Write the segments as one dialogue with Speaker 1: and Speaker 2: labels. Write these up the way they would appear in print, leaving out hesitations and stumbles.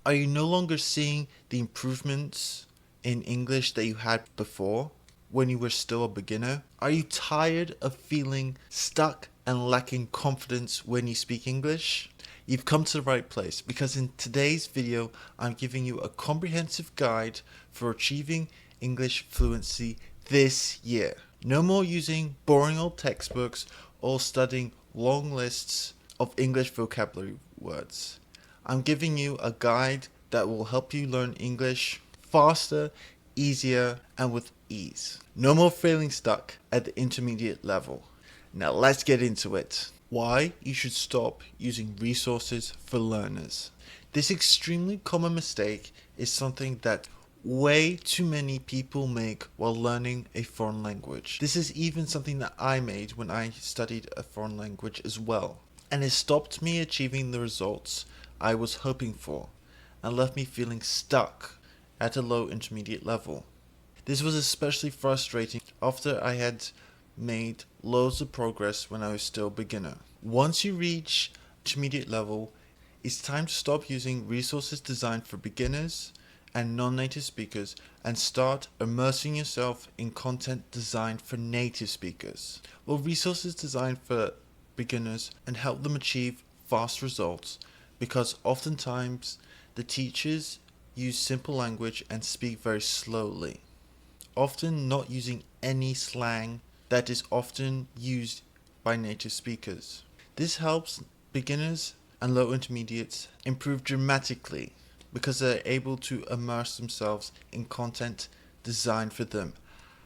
Speaker 1: Are you no longer seeing the improvements in English that you had before when you were still a beginner? Are you tired of feeling stuck and lacking confidence when you speak English? You've come to the right place because in today's video, I'm giving you a comprehensive guide for achieving English fluency this year. No more using boring old textbooks or studying long lists of English vocabulary words. I'm giving you a guide that will help you learn English faster, easier, and with ease. No more feeling stuck at the intermediate level. Now let's get into it. Why you should stop using resources for learners. This extremely common mistake is something that way too many people make while learning a foreign language. This is even something that I made when I studied a foreign language as well, and it stopped me achieving the results I was hoping for and left me feeling stuck at a low intermediate level. This was especially frustrating after I had made loads of progress when I was still a beginner. Once you reach intermediate level, it's time to stop using resources designed for beginners and non-native speakers and start immersing yourself in content designed for native speakers. Well, resources designed for beginners and help them achieve fast results because oftentimes the teachers use simple language and speak very slowly, often not using any slang that is often used by native speakers. This helps beginners and low intermediates improve dramatically because they're able to immerse themselves in content designed for them.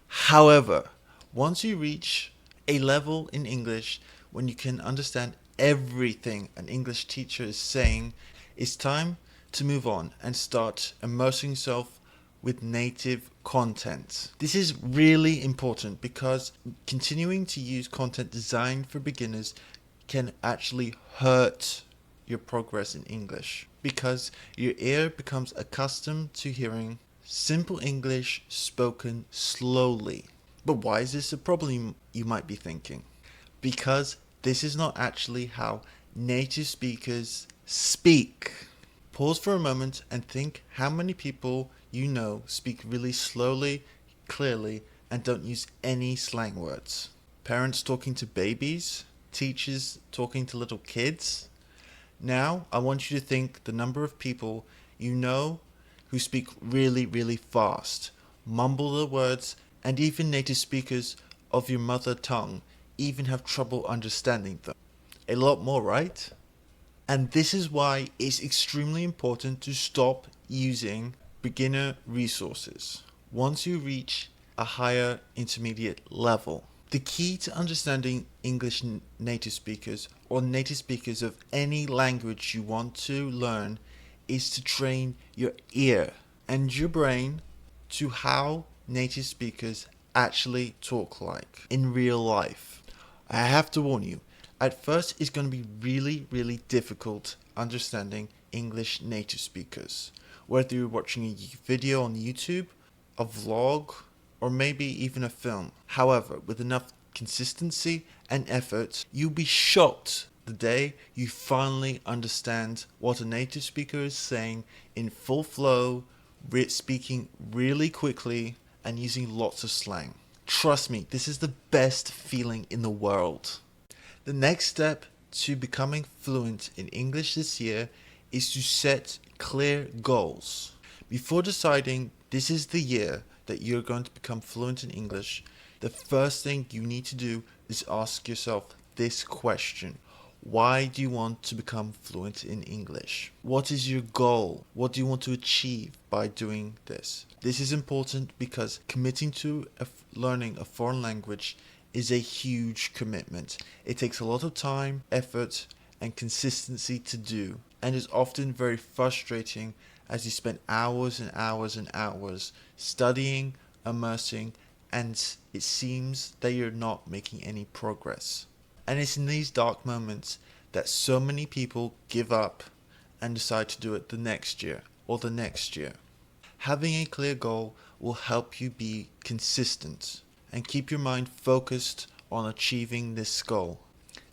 Speaker 1: However, once you reach a level in English when you can understand everything an English teacher is saying, it's time to move on and start immersing yourself with native content. This is really important because continuing to use content designed for beginners can actually hurt your progress in English because your ear becomes accustomed to hearing simple English spoken slowly. But why is this a problem, you might be thinking? Because this is not actually how native speakers speak. Pause for a moment and think how many people you know speak really slowly, clearly, and don't use any slang words. Parents talking to babies, teachers talking to little kids. Now, I want you to think the number of people you know who speak really, really fast, mumble the words, and even native speakers of your mother tongue even have trouble understanding them. A lot more, right? And this is why it's extremely important to stop using beginner resources once you reach a higher intermediate level. The key to understanding English native speakers or native speakers of any language you want to learn is to train your ear and your brain to how native speakers actually talk like in real life. I have to warn you, at first it's going to be really, really difficult understanding English native speakers. Whether you're watching a video on YouTube, a vlog, or maybe even a film. However, with enough consistency and effort, you'll be shocked the day you finally understand what a native speaker is saying in full flow, speaking really quickly, and using lots of slang. Trust me, this is the best feeling in the world. The next step to becoming fluent in English this year is to set clear goals. Before deciding this is the year that you're going to become fluent in English, the first thing you need to do is ask yourself this question. Why do you want to become fluent in English? What is your goal? What do you want to achieve by doing this? This is important because committing to learning a foreign language is a huge commitment. It takes a lot of time, effort, and consistency to do, and is often very frustrating as you spend hours and hours and hours studying, immersing, and it seems that you're not making any progress. And it's in these dark moments that so many people give up and decide to do it the next year or the next year. Having a clear goal will help you be consistent and keep your mind focused on achieving this goal.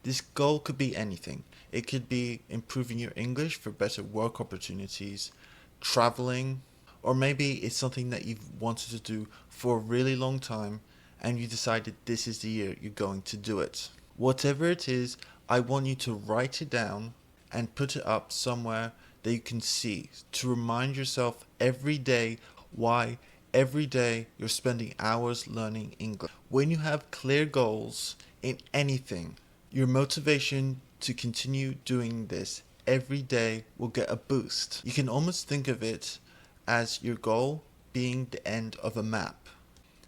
Speaker 1: This goal could be anything. It could be improving your English for better work opportunities, traveling, or maybe it's something that you've wanted to do for a really long time and you decided this is the year you're going to do it. Whatever it is, I want you to write it down and put it up somewhere that you can see to remind yourself every day why every day you're spending hours learning English. When you have clear goals in anything, your motivation to continue doing this every day will get a boost. You can almost think of it as your goal being the end of a map.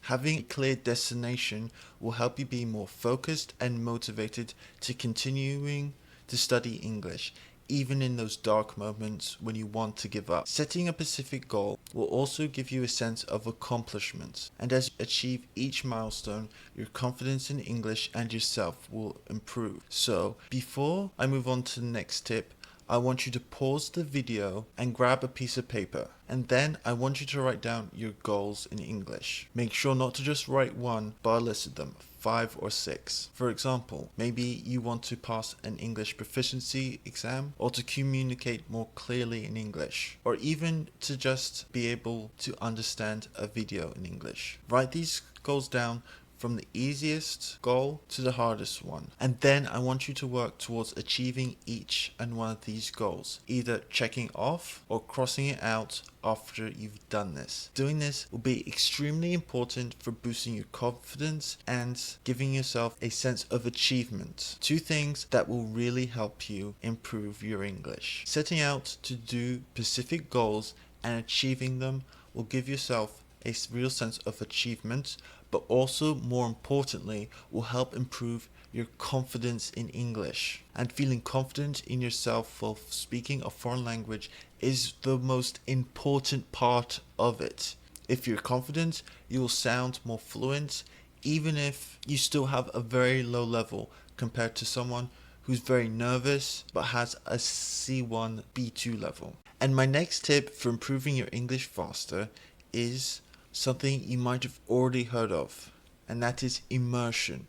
Speaker 1: Having a clear destination will help you be more focused and motivated to continuing to study English, even in those dark moments when you want to give up. Setting a specific goal will also give you a sense of accomplishment, and as you achieve each milestone, your confidence in English and yourself will improve. So, before I move on to the next tip, I want you to pause the video and grab a piece of paper, and then I want you to write down your goals in English. Make sure not to just write one, but list them, 5 or 6. For example, maybe you want to pass an English proficiency exam, or to communicate more clearly in English, or even to just be able to understand a video in English. Write these goals down from the easiest goal to the hardest one. And then I want you to work towards achieving each and one of these goals, either checking off or crossing it out after you've done this. Doing this will be extremely important for boosting your confidence and giving yourself a sense of achievement. 2 things that will really help you improve your English. Setting out to do specific goals and achieving them will give yourself a real sense of achievement, but also, more importantly, will help improve your confidence in English. And feeling confident in yourself while speaking a foreign language is the most important part of it. If you're confident, you will sound more fluent, even if you still have a very low level compared to someone who's very nervous but has a C1, B2 level. And my next tip for improving your English faster is something you might have already heard of, and that is immersion,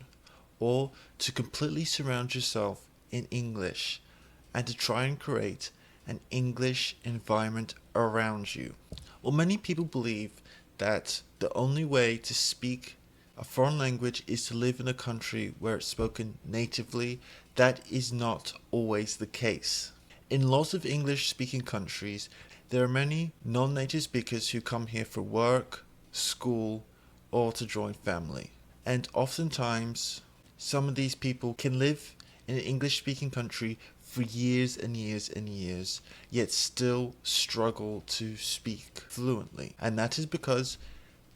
Speaker 1: or to completely surround yourself in English and to try and create an English environment around you. Well, many people believe that the only way to speak a foreign language is to live in a country where it's spoken natively. That is not always the case. In lots of English-speaking countries, there are many non-native speakers who come here for work, school, or to join family. And oftentimes, some of these people can live in an English-speaking country for years and years and years, yet still struggle to speak fluently. And that is because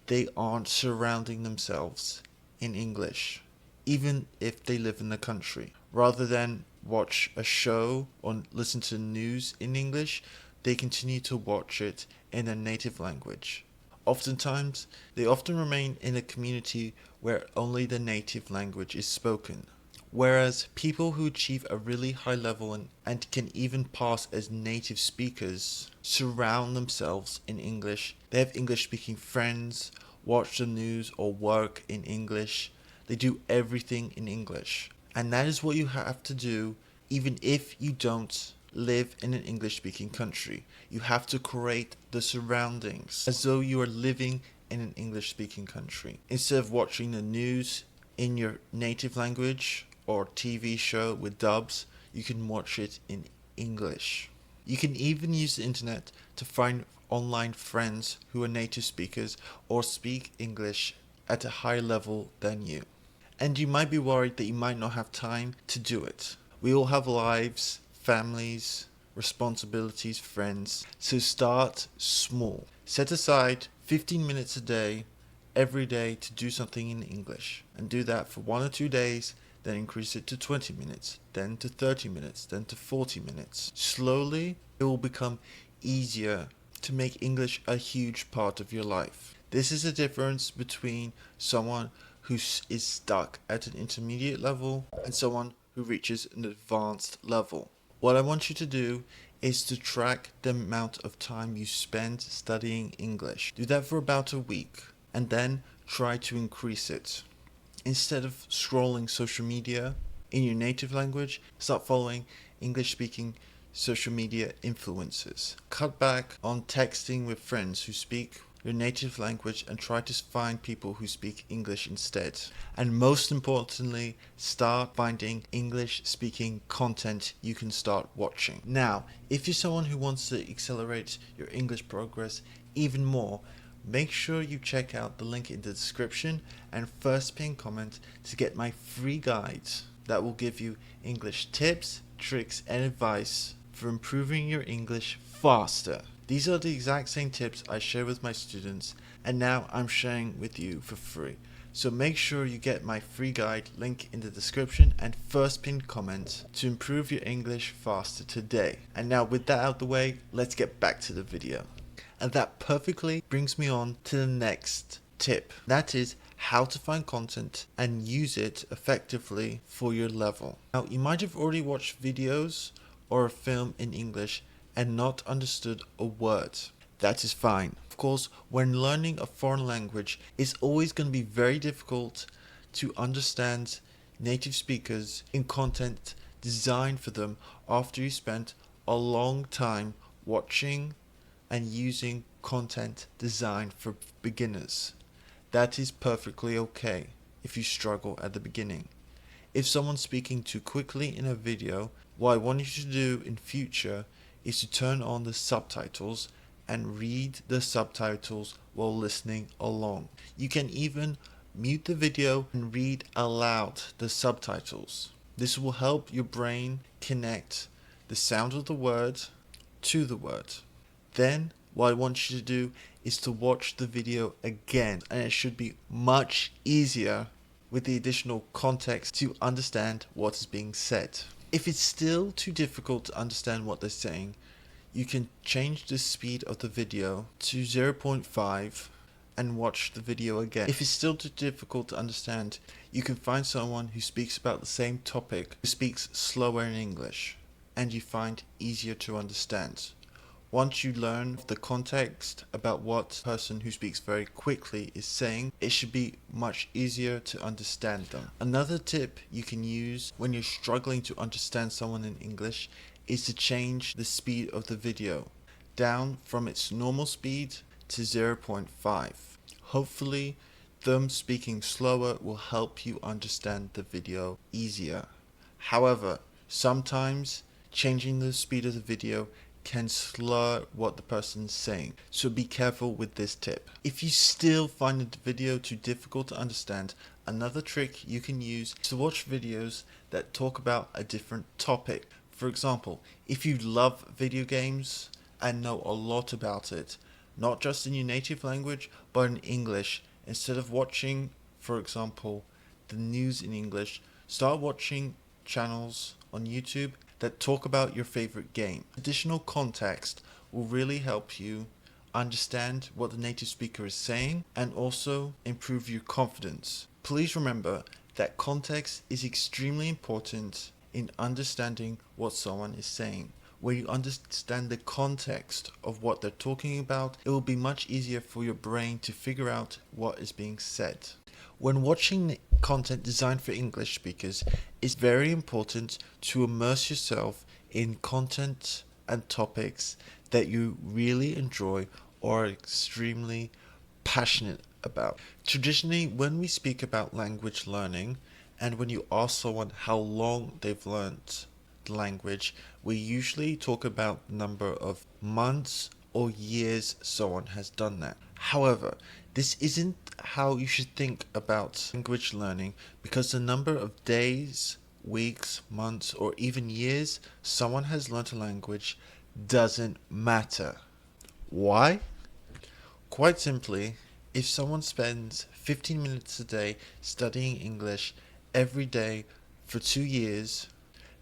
Speaker 1: they aren't surrounding themselves in English, even if they live in the country. Rather than watch a show or listen to news in English, they continue to watch it in their native language. Oftentimes, they often remain in a community where only the native language is spoken. Whereas people who achieve a really high level and can even pass as native speakers surround themselves in English. They have English-speaking friends, watch the news or work in English. They do everything in English. And that is what you have to do even if you don't live in an English-speaking country. You have to create the surroundings as though you are living in an English-speaking country. Instead of watching the news in your native language or TV show with dubs, you can watch it in English. You can even use the internet to find online friends who are native speakers or speak English at a higher level than you. And you might be worried that you might not have time to do it. We all have lives, families, responsibilities, friends. So start small. Set aside 15 minutes a day, every day, to do something in English. And do that for 1 or 2 days, then increase it to 20 minutes, then to 30 minutes, then to 40 minutes. Slowly, it will become easier to make English a huge part of your life. This is the difference between someone who is stuck at an intermediate level and someone who reaches an advanced level. What I want you to do is to track the amount of time you spend studying English. Do that for about a week and then try to increase it. Instead of scrolling social media in your native language, start following English speaking social media influencers. Cut back on texting with friends who speak your native language and try to find people who speak English instead. And most importantly, start finding English speaking content you can start watching. Now, if you're someone who wants to accelerate your English progress even more, make sure you check out the link in the description and first pinned comment to get my free guide that will give you English tips, tricks, and advice for improving your English faster. These are the exact same tips I share with my students, and now I'm sharing with you for free. So make sure you get my free guide, link in the description and first pinned comment to improve your English faster today. And now with that out of the way, let's get back to the video. And that perfectly brings me on to the next tip. That is how to find content and use it effectively for your level. Now, you might have already watched videos or a film in English and not understood a word. That is fine. Of course, when learning a foreign language, it's always going to be very difficult to understand native speakers in content designed for them after you spent a long time watching and using content designed for beginners. That is perfectly okay if you struggle at the beginning. If someone's speaking too quickly in a video, what I want you to do in future is to turn on the subtitles and read the subtitles while listening along. You can even mute the video and read aloud the subtitles. This will help your brain connect the sound of the word to the word. Then what I want you to do is to watch the video again, and it should be much easier with the additional context to understand what is being said. If it's still too difficult to understand what they're saying, you can change the speed of the video to 0.5 and watch the video again. If it's still too difficult to understand, you can find someone who speaks about the same topic, who speaks slower in English, and you find easier to understand. Once you learn the context about what person who speaks very quickly is saying, it should be much easier to understand them. Another tip you can use when you're struggling to understand someone in English is to change the speed of the video down from its normal speed to 0.5. Hopefully, them speaking slower will help you understand the video easier. However, sometimes changing the speed of the video can slur what the person's saying, so be careful with this tip. If you still find the video too difficult to understand, another trick you can use is to watch videos that talk about a different topic. For example, if you love video games and know a lot about it, not just in your native language but in English, instead of watching, for example, the news in English, start watching channels on YouTube that talk about your favorite game. Additional context will really help you understand what the native speaker is saying and also improve your confidence. Please remember that context is extremely important in understanding what someone is saying. When you understand the context of what they're talking about, it will be much easier for your brain to figure out what is being said. When watching content designed for English speakers, it's very important to immerse yourself in content and topics that you really enjoy or are extremely passionate about. Traditionally, when we speak about language learning, and when you ask someone how long they've learnt the language, we usually talk about the number of months or years someone has done that. However, this isn't how you should think about language learning, because the number of days, weeks, months, or even years someone has learnt a language doesn't matter. Why? Quite simply, if someone spends 15 minutes a day studying English every day for 2 years,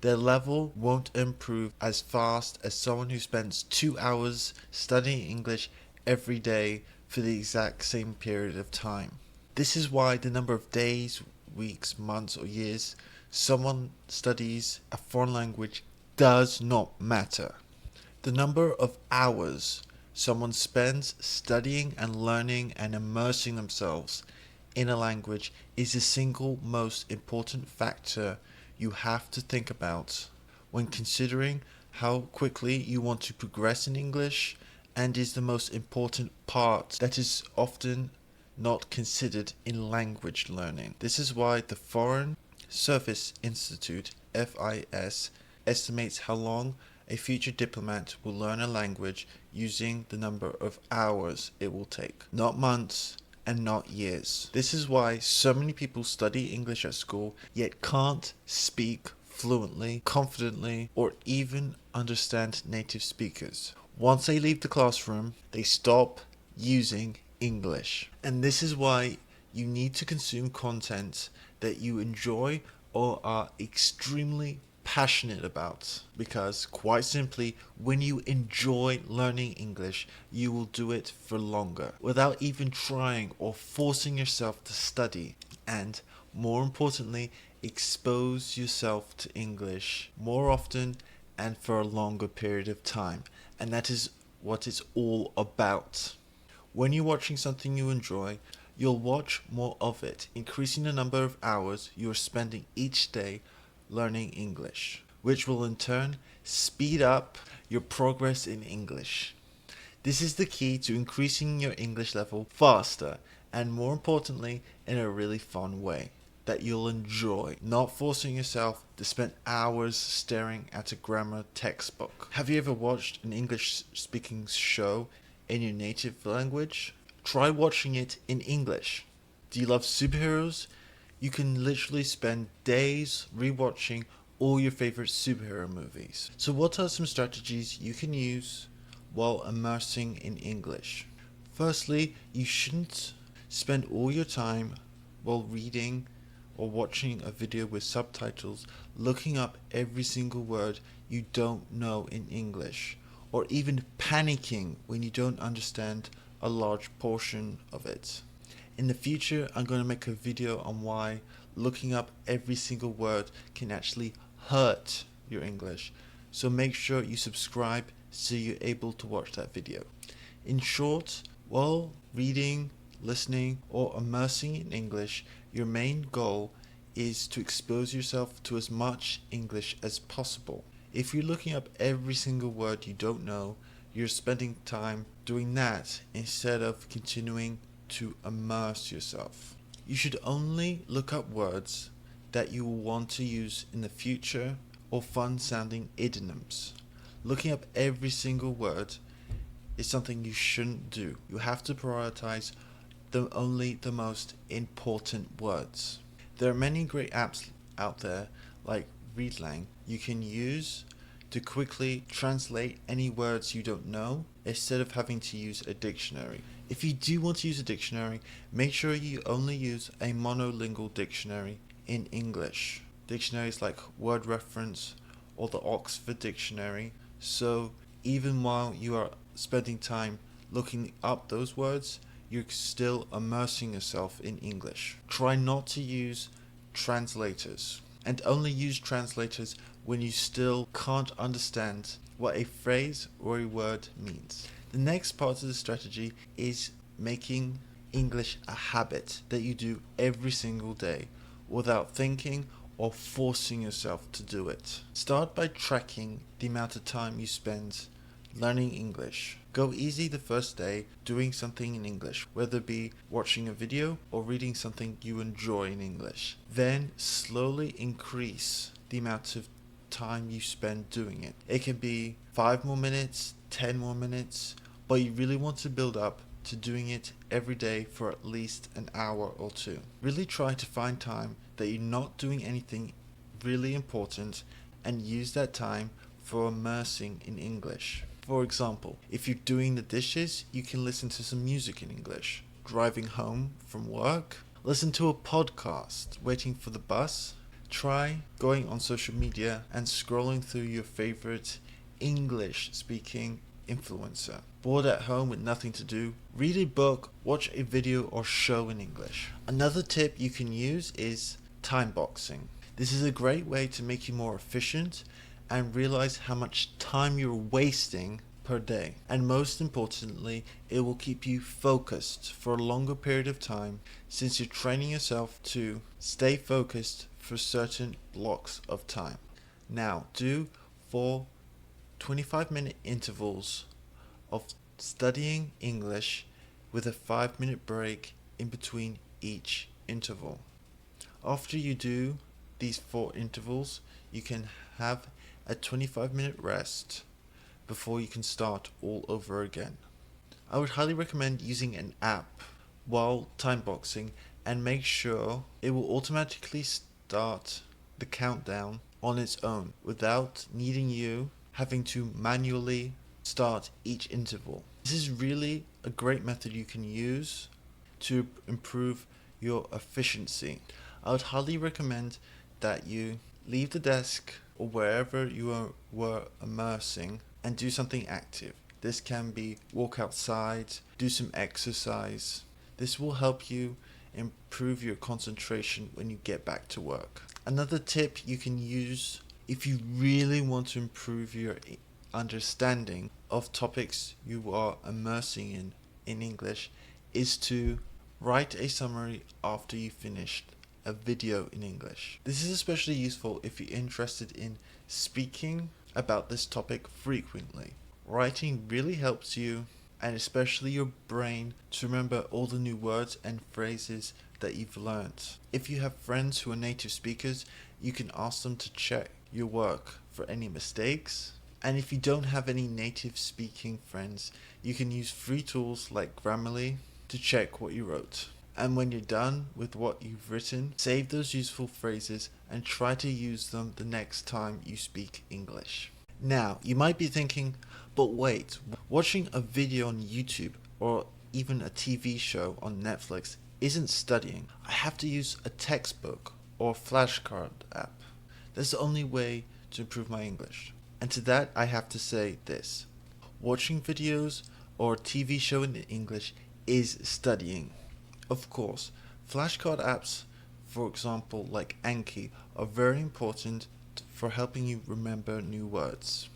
Speaker 1: their level won't improve as fast as someone who spends 2 hours studying English every day for the exact same period of time. This is why the number of days, weeks, months, or years someone studies a foreign language does not matter. The number of hours someone spends studying and learning and immersing themselves in a language is the single most important factor you have to think about when considering how quickly you want to progress in English and is the most important part that is often not considered in language learning. This is why the Foreign Service Institute, FIS, estimates how long a future diplomat will learn a language using the number of hours it will take, not months and not years. This is why so many people study English at school yet can't speak fluently, confidently, or even understand native speakers. Once they leave the classroom, they stop using English. And this is why you need to consume content that you enjoy or are extremely passionate about, because quite simply, when you enjoy learning English, you will do it for longer without even trying or forcing yourself to study, and more importantly, expose yourself to English more often and for a longer period of time. And that is what it's all about. When you're watching something you enjoy, you'll watch more of it, increasing the number of hours you are spending each day learning English, which will in turn speed up your progress in English. This is the key to increasing your English level faster and, more importantly, in a really fun way that you'll enjoy, not forcing yourself to spend hours staring at a grammar textbook. Have you ever watched an English speaking show in your native language? Try watching it in English. Do you love superheroes? You can literally spend days rewatching all your favorite superhero movies. So what are some strategies you can use while immersing in English? Firstly, you shouldn't spend all your time while reading or watching a video with subtitles looking up every single word you don't know in English, or even panicking when you don't understand a large portion of it. In the future, I'm going to make a video on why looking up every single word can actually hurt your English. So make sure you subscribe so you're able to watch that video. In short, while reading, listening, or immersing in English, your main goal is to expose yourself to as much English as possible. If you're looking up every single word you don't know, you're spending time doing that instead of continuing to immerse yourself. You should only look up words that you will want to use in the future or fun sounding idioms. Looking up every single word is something you shouldn't do. You have to prioritize only the most important words. There are many great apps out there like Readlang you can use to quickly translate any words you don't know instead of having to use a dictionary. If you do want to use a dictionary, make sure you only use a monolingual dictionary in English. Dictionaries like Word Reference or the Oxford Dictionary. So even while you are spending time looking up those words, you're still immersing yourself in English. Try not to use translators, and only use translators when you still can't understand what a phrase or a word means. The next part of the strategy is making English a habit that you do every single day without thinking or forcing yourself to do it. Start by tracking the amount of time you spend learning English. Go easy the first day doing something in English, whether it be watching a video or reading something you enjoy in English. Then slowly increase the amount of time you spend doing it. It can be 5 more minutes, 10 more minutes, but you really want to build up to doing it every day for at least an hour or two. Really try to find time that you're not doing anything really important and use that time for immersing in English. For example, if you're doing the dishes, you can listen to some music in English. Driving home from work, listen to a podcast. Waiting for the bus, try going on social media and scrolling through your favorite English speaking influencer. Bored at home with nothing to do, read a book, watch a video or show in English. Another tip you can use is time boxing. This is a great way to make you more efficient and realize how much time you're wasting per day. And most importantly, it will keep you focused for a longer period of time, since you're training yourself to stay focused for certain blocks of time. Now, do 4 25-minute intervals of studying English with a 5-minute break in between each interval. After you do these 4 intervals, you can have a 25-minute rest before you can start all over again. I would highly recommend using an app while timeboxing and make sure it will automatically start the countdown on its own without needing you having to manually start each interval. This is really a great method you can use to improve your efficiency. I would highly recommend that you leave the desk or wherever you were immersing and do something active. This can be walk outside, do some exercise. This will help you improve your concentration when you get back to work. Another tip you can use if you really want to improve your understanding of topics you are immersing in English is to write a summary after you finished a video in English. This is especially useful if you're interested in speaking about this topic frequently. Writing really helps you, and especially your brain, to remember all the new words and phrases that you've learned. If you have friends who are native speakers, you can ask them to check your work for any mistakes. And if you don't have any native speaking friends, you can use free tools like Grammarly to check what you wrote. And when you're done with what you've written, save those useful phrases and try to use them the next time you speak English. Now, you might be thinking, but wait, watching a video on YouTube or even a TV show on Netflix isn't studying. I have to use a textbook or flashcard app. That's the only way to improve my English. And to that, I have to say this. Watching videos or a TV show in English is studying. Of course, flashcard apps, for example, like Anki, are very important for helping you remember new words.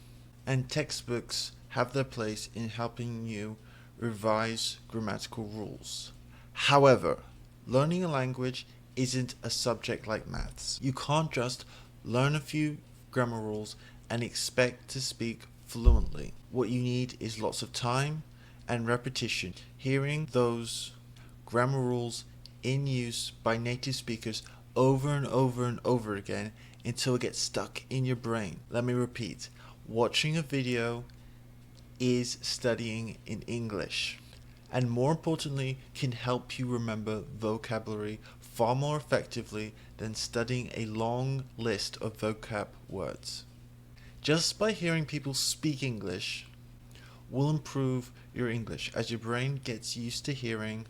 Speaker 1: And textbooks have their place in helping you revise grammatical rules. However, learning a language isn't a subject like maths. You can't just learn a few grammar rules and expect to speak fluently. What you need is lots of time and repetition, hearing those grammar rules in use by native speakers over and over and over again until it gets stuck in your brain. Let me repeat. Watching a video is studying in English, and more importantly, can help you remember vocabulary far more effectively than studying a long list of vocab words. Just by hearing people speak English will improve your English as your brain gets used to hearing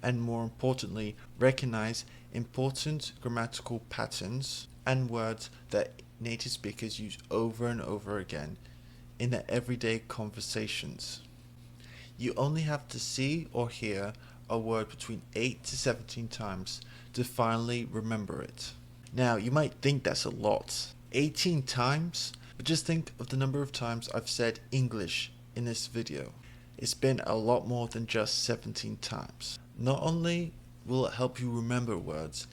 Speaker 1: and, more importantly, recognize important grammatical patterns and words that native speakers use over and over again in their everyday conversations. You only have to see or hear a word between 8 to 17 times to finally remember it. Now, you might think that's a lot. 18 times? But just think of the number of times I've said English in this video. It's been a lot more than just 17 times. Not only will it help you remember words,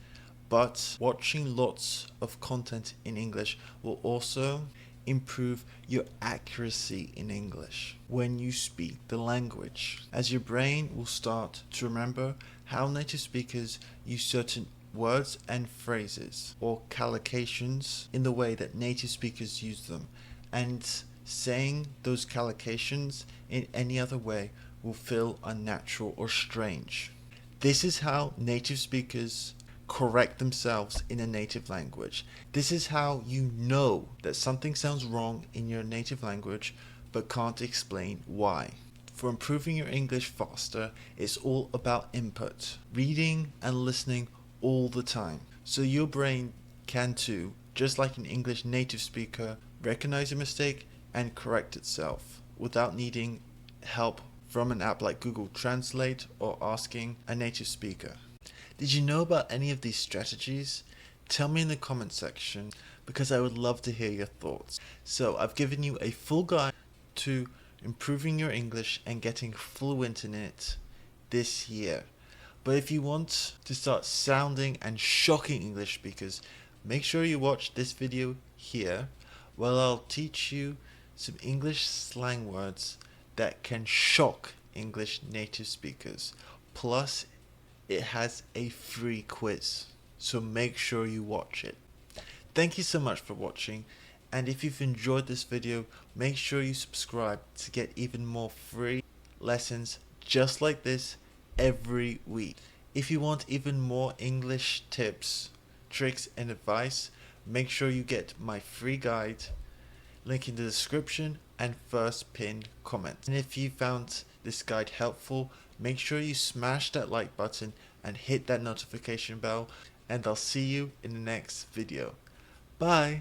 Speaker 1: but watching lots of content in English will also improve your accuracy in English when you speak the language, as your brain will start to remember how native speakers use certain words and phrases or collocations in the way that native speakers use them, and saying those collocations in any other way will feel unnatural or strange. This is how native speakers correct themselves in a native language. This is how you know that something sounds wrong in your native language but can't explain why. For improving your English faster, it's all about input, reading and listening all the time. So your brain can too, just like an English native speaker, recognize a mistake and correct itself without needing help from an app like Google Translate or asking a native speaker. Did you know about any of these strategies? Tell me in the comment section because I would love to hear your thoughts. So I've given you a full guide to improving your English and getting fluent in it this year. But if you want to start sounding and shocking English speakers, make sure you watch this video here. Well, I'll teach you some English slang words that can shock English native speakers. Plus, it has a free quiz, so make sure you watch it. Thank you so much for watching, and if you've enjoyed this video, make sure you subscribe to get even more free lessons just like this every week. If you want even more English tips, tricks, and advice, make sure you get my free guide, link in the description and first pinned comment. And if you found this guide helpful, make sure you smash that like button and hit that notification bell, and I'll see you in the next video. Bye!